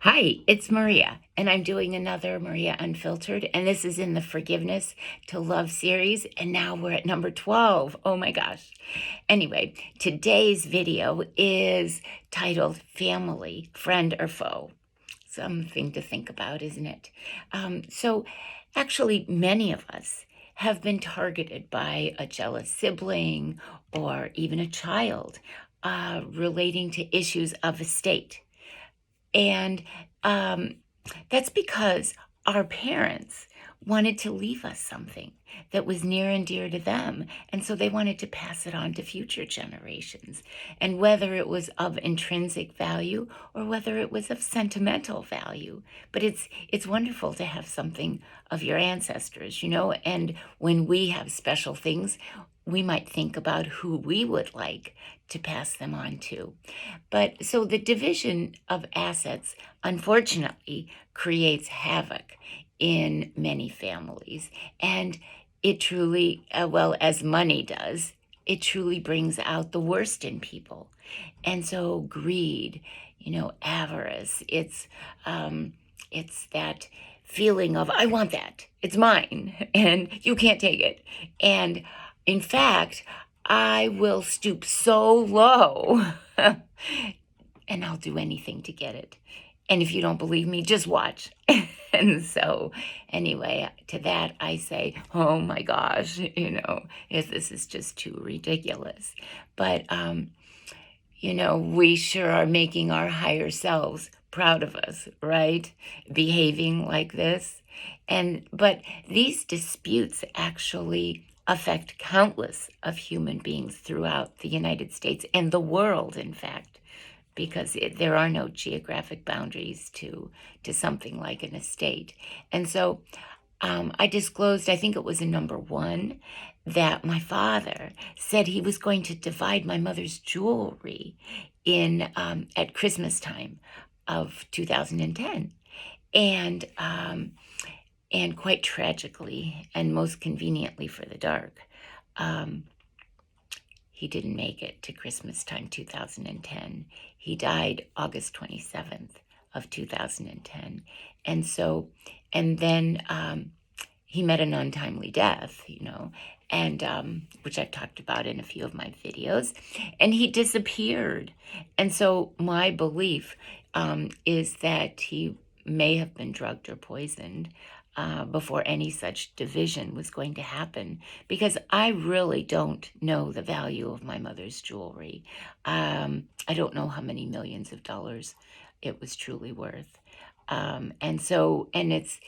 Hi, it's Maria, and I'm doing another Maria Unfiltered, and this is in the Forgiveness to Love series, and now we're at number 12. Oh my gosh. Anyway, today's video is titled Family, Friend or Foe. Something to think about, isn't it? Actually, many of us have been targeted by a jealous sibling or even a child relating to issues of estate. And um, that's because our parents wanted to leave us something that was near and dear to them. And so they wanted to pass it on to future generations. And whether it was of intrinsic value or whether it was of sentimental value, but it's wonderful to have something of your ancestors, and when we have special things, we might think about who we would like to pass them on to. But so the division of assets, unfortunately, creates havoc in many families. And it truly, well, as money does, it truly brings out the worst in people. And so greed, avarice, it's that feeling of, I want that, it's mine, and you can't take it. And in fact, I will stoop so low and I'll do anything to get it. And if you don't believe me, just watch. And so, anyway, to that I say, oh my gosh, if this is just too ridiculous. But, we sure are making our higher selves proud of us, right? Behaving like this. But these disputes actually affect countless of human beings throughout the United States and the world, in fact, because there are no geographic boundaries to something like an estate. And so I disclosed, I think it was in number 1, that my father said he was going to divide my mother's jewelry in at Christmas time of 2010. And quite tragically, and most conveniently for the dark, he didn't make it to Christmas time 2010. He died August 27th of 2010. And then he met an untimely death, and which I've talked about in a few of my videos, and he disappeared. And so my belief is that he may have been drugged or poisoned before any such division was going to happen, because I really don't know the value of my mother's jewelry. I don't know how many millions of dollars it was truly worth. And it's,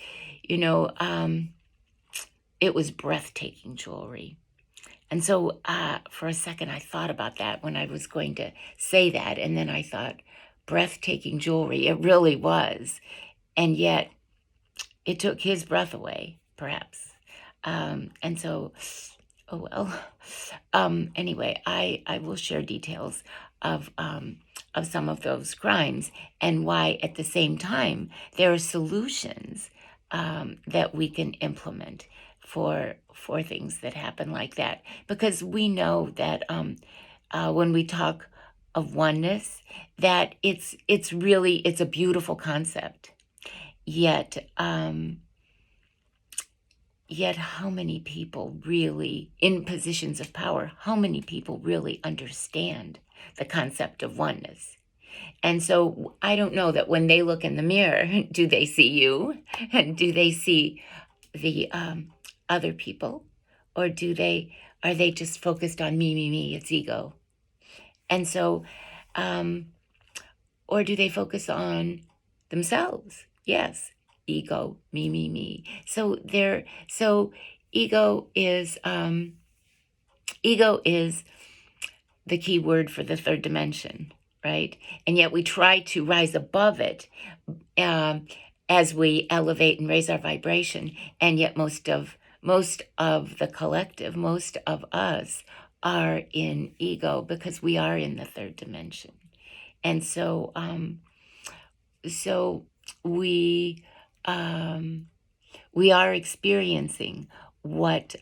it was breathtaking jewelry. And so for a second, I thought about that when I was going to say that. And then I thought, breathtaking jewelry, it really was. And yet it took his breath away, perhaps. And so, oh well. Anyway, I will share details of some of those crimes and why at the same time there are solutions that we can implement for things that happen like that, because we know that when we talk of oneness, that it's a beautiful concept. Yet how many people really in positions of power, how many people really understand the concept of oneness? And so I don't know that when they look in the mirror, do they see you? And do they see the other people? Or are they just focused on me, it's ego? And so, or do they focus on themselves? Yes, ego, me. So ego is the key word for the third dimension, right? And yet we try to rise above it as we elevate and raise our vibration. And yet most of the collective, most of us are in ego because we are in the third dimension. And so we are experiencing what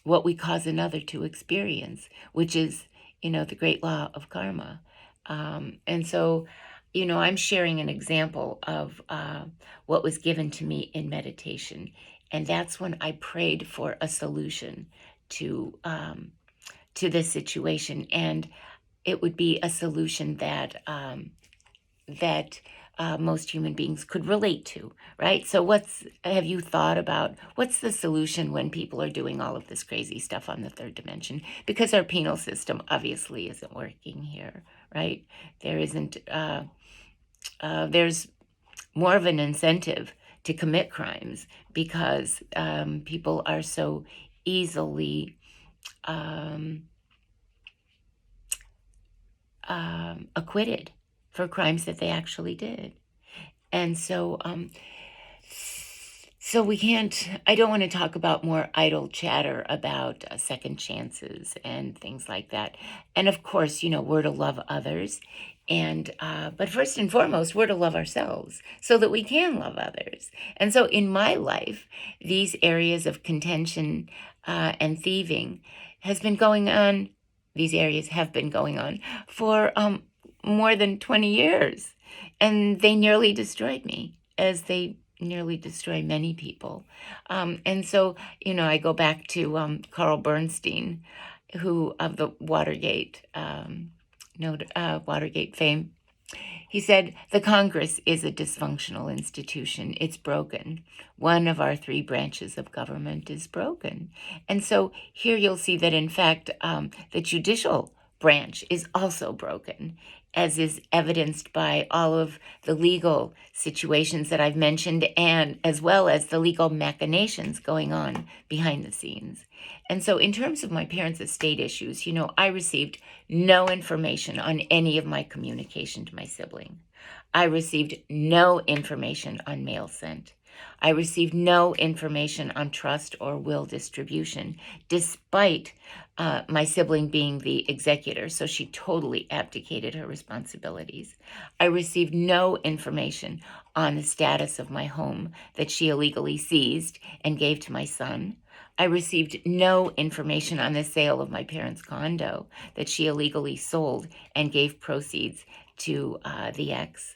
we cause another to experience, which is, the great law of karma. And so I'm sharing an example of what was given to me in meditation. And that's when I prayed for a solution to this situation. And it would be a solution that most human beings could relate to, right? So, have you thought about what's the solution when people are doing all of this crazy stuff on the third dimension? Because our penal system obviously isn't working here, right? There isn't. There's more of an incentive to commit crimes because people are so easily um, acquitted for crimes that they actually did. And so we can't, I don't want to talk about more idle chatter about second chances and things like that. And of course, we're to love others. But first and foremost, we're to love ourselves so that we can love others. And so in my life, these areas of contention and thieving these areas have been going on for more than 20 years. And they nearly destroyed me, as they nearly destroy many people. And so, I go back to Carl Bernstein, who of the Watergate fame. He said, "The Congress is a dysfunctional institution. It's broken. One of our three branches of government is broken." And so here you'll see that, in fact, the judicial branch is also broken, as is evidenced by all of the legal situations that I've mentioned, and as well as the legal machinations going on behind the scenes. And so, in terms of my parents' estate issues, I received no information on any of my communication to my sibling. I received no information on mail sent. I received no information on trust or will distribution, despite my sibling being the executor, so she totally abdicated her responsibilities. I received no information on the status of my home that she illegally seized and gave to my son. I received no information on the sale of my parents' condo that she illegally sold and gave proceeds to the ex.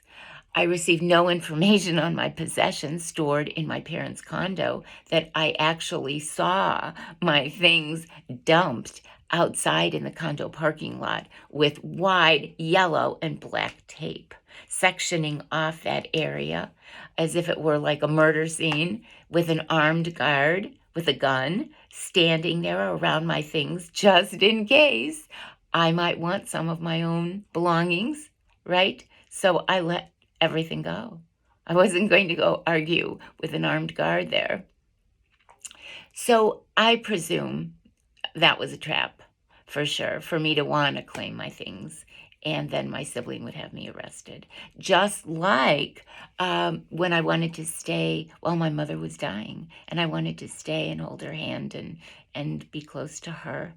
I received no information on my possessions stored in my parents' condo that I actually saw my things dumped outside in the condo parking lot with wide yellow and black tape, sectioning off that area as if it were like a murder scene, with an armed guard with a gun standing there around my things just in case I might want some of my own belongings, right? So I let everything go. I wasn't going to go argue with an armed guard there. So I presume that was a trap, for sure, for me to want to claim my things. And then my sibling would have me arrested. Just like when I wanted to stay while my mother was dying, and I wanted to stay and hold her hand and be close to her.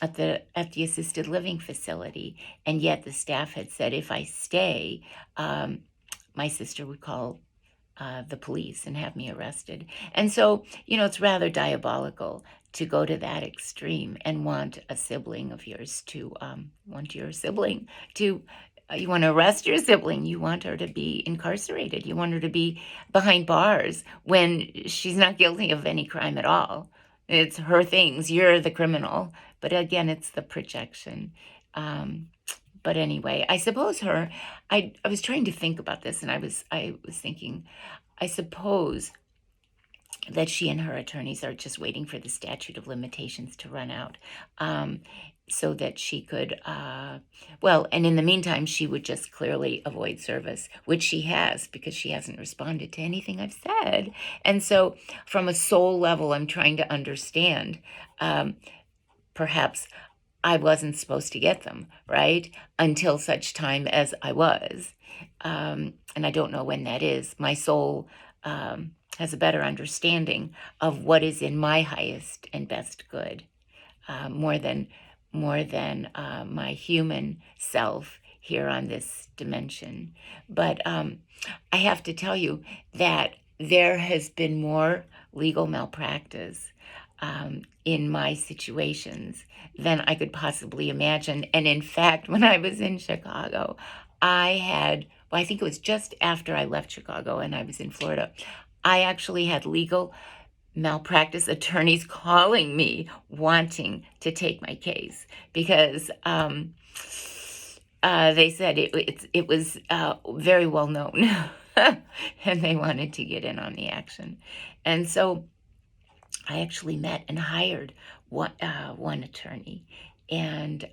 At the assisted living facility, and yet the staff had said if I stay, my sister would call the police and have me arrested. And so, it's rather diabolical to go to that extreme and want a sibling of yours to you want to arrest your sibling. You want her to be incarcerated. You want her to be behind bars when she's not guilty of any crime at all. It's her things. You're the criminal. But again, it's the projection. But anyway, I suppose I was trying to think about this, and I was thinking, I suppose that she and her attorneys are just waiting for the statute of limitations to run out, so that she could, and in the meantime, she would just clearly avoid service, which she has, because she hasn't responded to anything I've said. And so from a soul level, I'm trying to understand, perhaps I wasn't supposed to get them, right? Until such time as I was. And I don't know when that is. My soul has a better understanding of what is in my highest and best good, more than my human self here on this dimension. But I have to tell you that there has been more legal malpractice in my situations than I could possibly imagine. And in fact, when I was in Chicago, I think it was just after I left Chicago and I was in Florida, I actually had legal malpractice attorneys calling me wanting to take my case because they said it was very well known and they wanted to get in on the action. And so I actually met and hired one attorney. And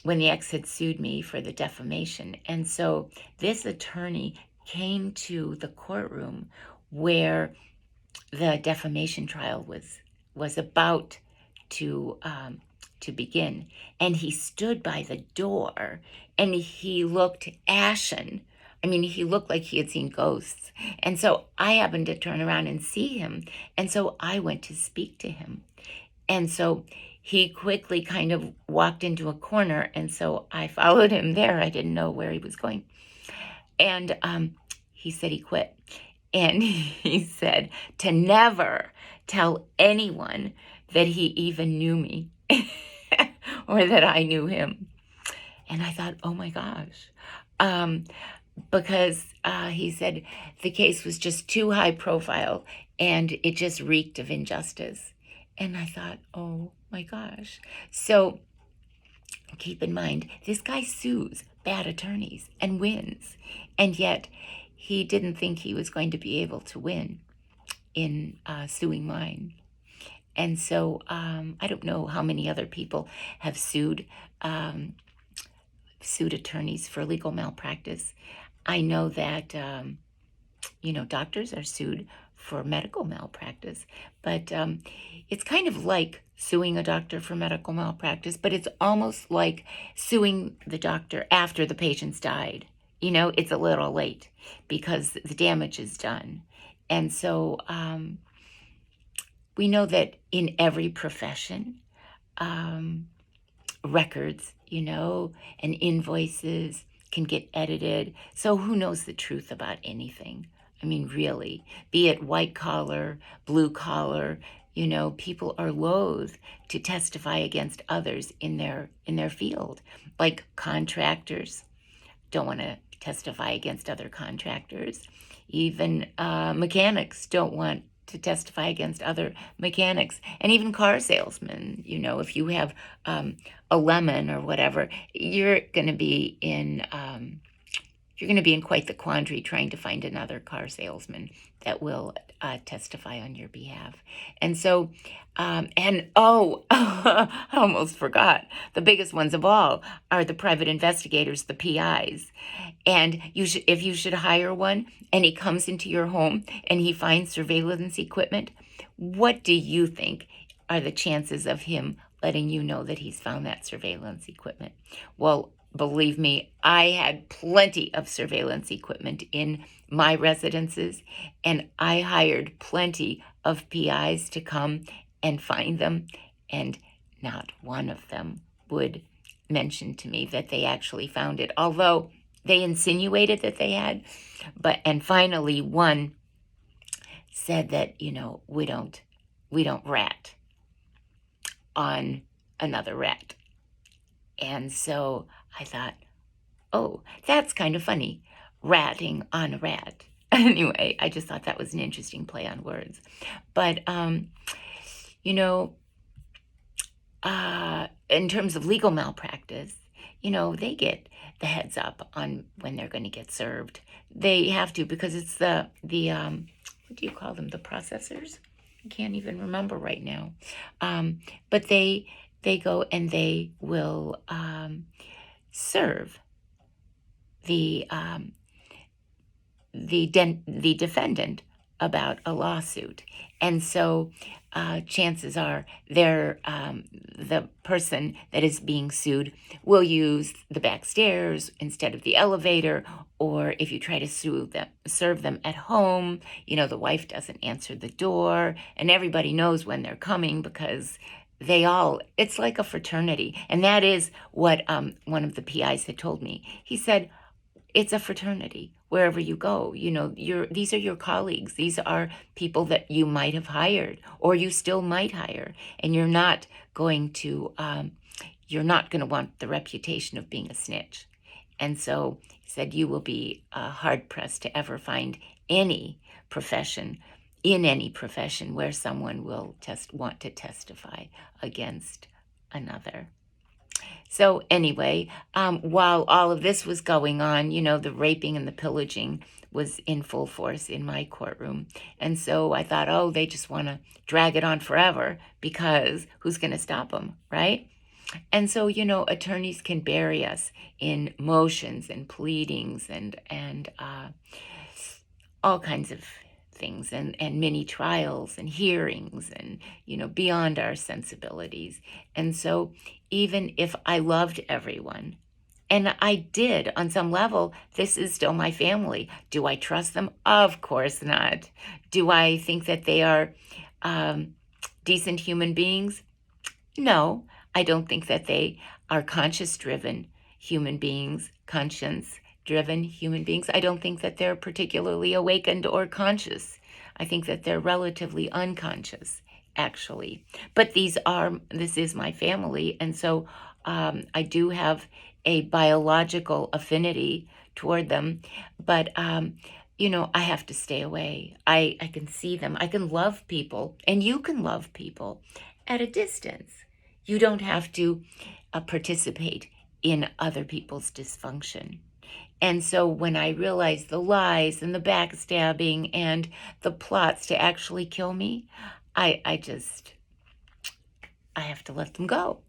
when the ex had sued me for the defamation. And so this attorney came to the courtroom where the defamation trial was about to begin, and he stood by the door, and he looked ashen. I mean, he looked like he had seen ghosts. And so I happened to turn around and see him, and so I went to speak to him. And so he quickly kind of walked into a corner, and so I followed him there. I didn't know where he was going. And he said he quit. And he said to never tell anyone that he even knew me or that I knew him. And I thought, oh my gosh. Because he said the case was just too high profile and it just reeked of injustice. And I thought, oh my gosh. So keep in mind, this guy sues bad attorneys and wins. And yet he didn't think he was going to be able to win in suing mine. And so I don't know how many other people have sued attorneys for legal malpractice. I know that, doctors are sued for medical malpractice, but it's kind of like suing a doctor for medical malpractice, but it's almost like suing the doctor after the patient's died. It's a little late because the damage is done. And so we know that in every profession, records, and invoices can get edited. So who knows the truth about anything? I mean, really, be it white collar, blue collar, people are loath to testify against others in their field. Like contractors don't want to testify against other contractors. Even mechanics don't want to testify against other mechanics, and even car salesmen. If you have a lemon or whatever, you're going to be in quite the quandary trying to find another car salesman that will testify on your behalf. And so, I almost forgot, the biggest ones of all are the private investigators, the PIs. And if you should hire one and he comes into your home and he finds surveillance equipment, what do you think are the chances of him letting you know that he's found that surveillance equipment? Well, believe me, I had plenty of surveillance equipment in my residences, and I hired plenty of PIs to come and find them, and not one of them would mention to me that they actually found it, although they insinuated that they had. And finally, one said that, we don't rat on another rat. And so I thought, oh, that's kind of funny, ratting on a rat. Anyway, I just thought that was an interesting play on words. But, in terms of legal malpractice, they get the heads up on when they're going to get served. They have to, because it's the what do you call them? The processors? I can't even remember right now. But they go and they will serve the defendant about a lawsuit. And so chances are the person that is being sued will use the back stairs instead of the elevator, or if you try to serve them at home, the wife doesn't answer the door, and everybody knows when they're coming because it's like a fraternity. And that is what one of the PIs had told me. He said, it's a fraternity. Wherever you go, these are your colleagues. These are people that you might have hired, or you still might hire, and you're not going to want the reputation of being a snitch. And so he said, you will be hard-pressed to ever find any profession, in any profession, where someone will want to testify against another. So anyway, while all of this was going on, the raping and the pillaging was in full force in my courtroom. And so I thought, oh, they just want to drag it on forever because who's going to stop them, right? And so, attorneys can bury us in motions and pleadings and all kinds of things and many trials and hearings and, beyond our sensibilities. And so even if I loved everyone, and I did on some level, this is still my family. Do I trust them? Of course not. Do I think that they are decent human beings? No, I don't think that they are conscience-driven human beings, conscience-driven human beings. I don't think that they're particularly awakened or conscious. I think that they're relatively unconscious, actually. But this is my family, and so I do have a biological affinity toward them, but I have to stay away. I can see them. I can love people, and you can love people at a distance. You don't have to participate in other people's dysfunction. And so when I realized the lies and the backstabbing and the plots to actually kill me, I have to let them go.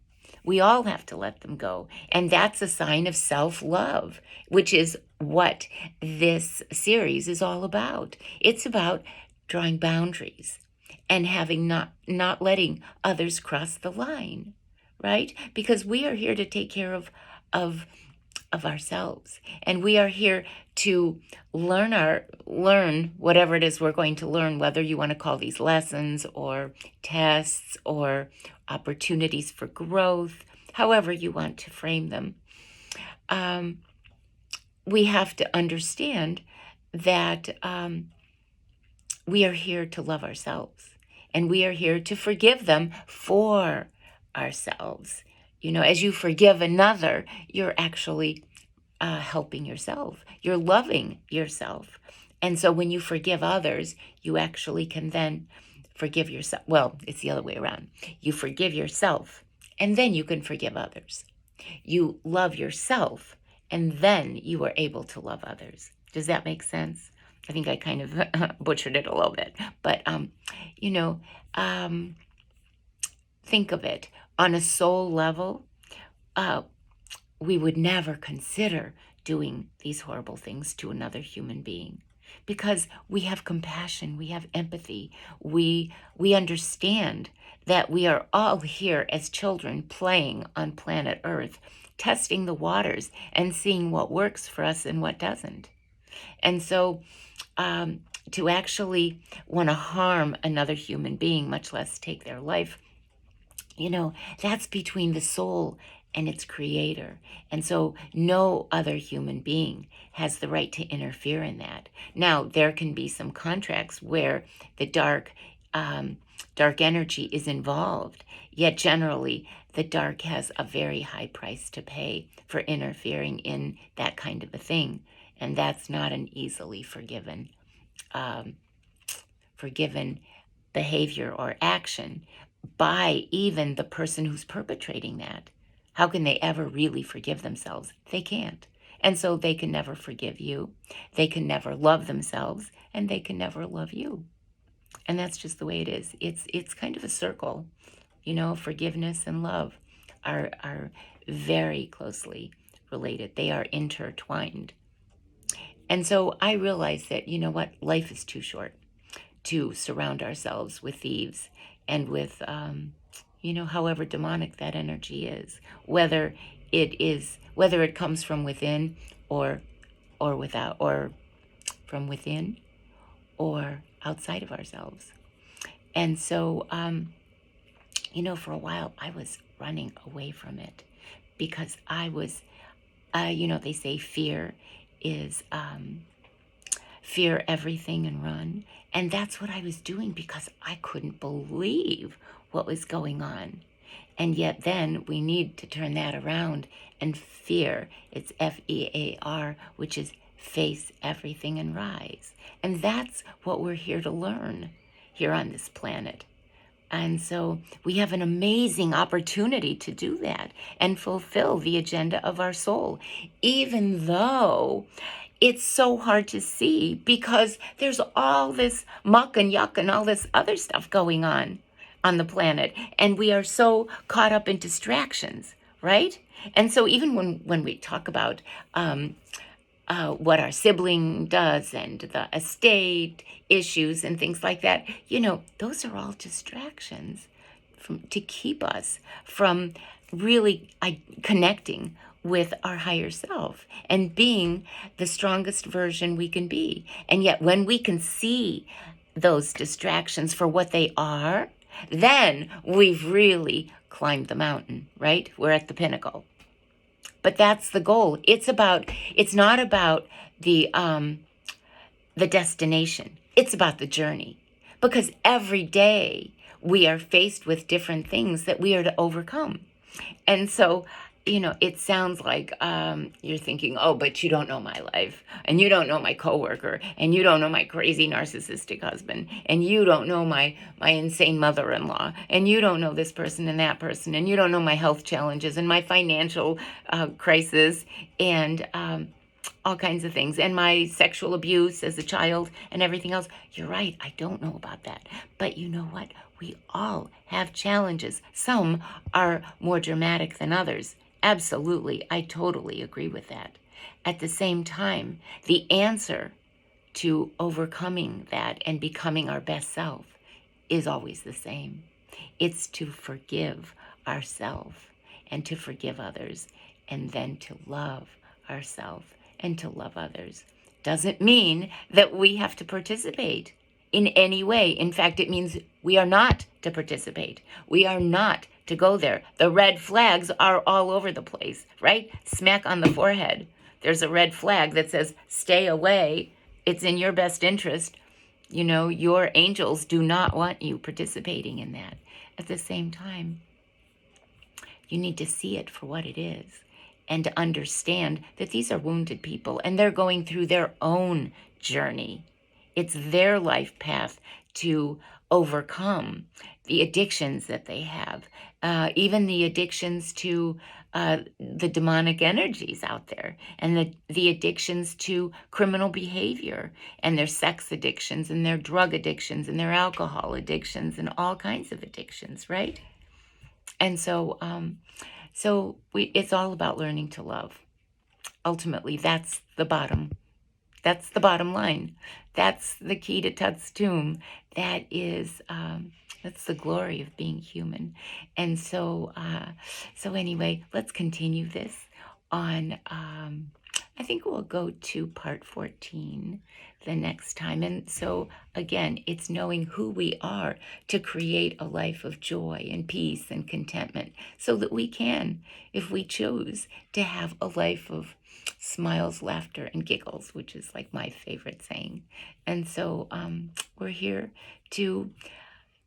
We all have to let them go. And that's a sign of self-love, which is what this series is all about. It's about drawing boundaries and having not letting others cross the line, right? Because we are here to take care of ourselves, and we are here to learn whatever it is we're going to learn, whether you want to call these lessons or tests or opportunities for growth, however you want to frame them. We have to understand that we are here to love ourselves, and we are here to forgive them for ourselves. As you forgive another, you're actually helping yourself. You're loving yourself. And so when you forgive others, you actually can then forgive yourself. Well, it's the other way around. You forgive yourself, and then you can forgive others. You love yourself, and then you are able to love others. Does that make sense? I think I kind of butchered it a little bit. But, think of it. On a soul level, we would never consider doing these horrible things to another human being because we have compassion, we have empathy, we understand that we are all here as children playing on planet Earth, testing the waters and seeing what works for us and what doesn't. And so to actually want to harm another human being, much less take their life, that's between the soul and its creator. And so no other human being has the right to interfere in that. Now, there can be some contracts where the dark energy is involved, yet generally the dark has a very high price to pay for interfering in that kind of a thing. And that's not an easily forgiven behavior or action by even the person who's perpetrating that. How can they ever really forgive themselves? They can't. And so they can never forgive you. They can never love themselves, and they can never love you. And that's just the way it is. It's kind of a circle. Forgiveness and love are very closely related. They are intertwined. And so I realized that, life is too short to surround ourselves with thieves and with, however demonic that energy is, whether it comes from within or without, or from within or outside of ourselves. And so, for a while I was running away from it because I was, they say fear is, fear everything and run. And that's what I was doing because I couldn't believe what was going on. And yet then we need to turn that around and fear. It's FEAR, which is face everything and rise. And that's what we're here to learn here on this planet. And so we have an amazing opportunity to do that and fulfill the agenda of our soul, even though it's so hard to see because there's all this muck and yuck and all this other stuff going on the planet. And we are so caught up in distractions, right? And so even when we talk about what our sibling does and the estate issues and things like that, those are all distractions to keep us from really connecting with our higher self and being the strongest version we can be. And yet when we can see those distractions for what they are, then we've really climbed the mountain, right? We're at the pinnacle. But that's the goal. It's not about the destination. It's about the journey. Because every day we are faced with different things that we are to overcome. And so, it sounds like you're thinking, oh, but you don't know my life, and you don't know my coworker, and you don't know my crazy narcissistic husband, and you don't know my insane mother-in-law, and you don't know this person and that person, and you don't know my health challenges and my financial crisis and all kinds of things, and my sexual abuse as a child and everything else. You're right, I don't know about that. But you know what? We all have challenges. Some are more dramatic than others. Absolutely, I totally agree with that. At the same time, the answer to overcoming that and becoming our best self is always the same. It's to forgive ourselves and to forgive others, and then to love ourselves and to love others. Doesn't mean that we have to participate in any way. In fact, it means we are not to participate. We are not to go there. The red flags are all over the place, right? Smack on the forehead. There's a red flag that says, stay away. It's in your best interest. Your angels do not want you participating in that. At the same time, you need to see it for what it is and to understand that these are wounded people and they're going through their own journey. It's their life path to overcome the addictions that they have, even the addictions to the demonic energies out there, and the addictions to criminal behavior, and their sex addictions, and their drug addictions, and their alcohol addictions, and all kinds of addictions, right? And so, it's all about learning to love. Ultimately, that's the bottom line. That's the key to Tut's tomb. That's the glory of being human. And so anyway, let's continue this on, I think we'll go to part 14 the next time. And so again, it's knowing who we are to create a life of joy and peace and contentment so that we can, if we choose, to have a life of smiles, laughter, and giggles, which is like my favorite saying. And so we're here to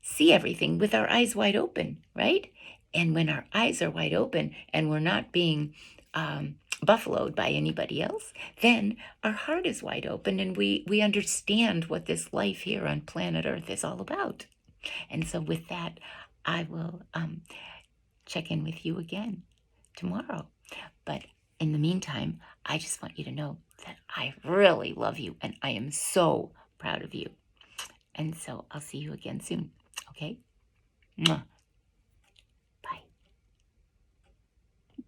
see everything with our eyes wide open, right? And when our eyes are wide open and we're not being buffaloed by anybody else, then our heart is wide open and we understand what this life here on planet Earth is all about. And so with that, I will check in with you again tomorrow. But in the meantime, I just want you to know that I really love you and I am so proud of you. And so I'll see you again soon. Okay? Mwah.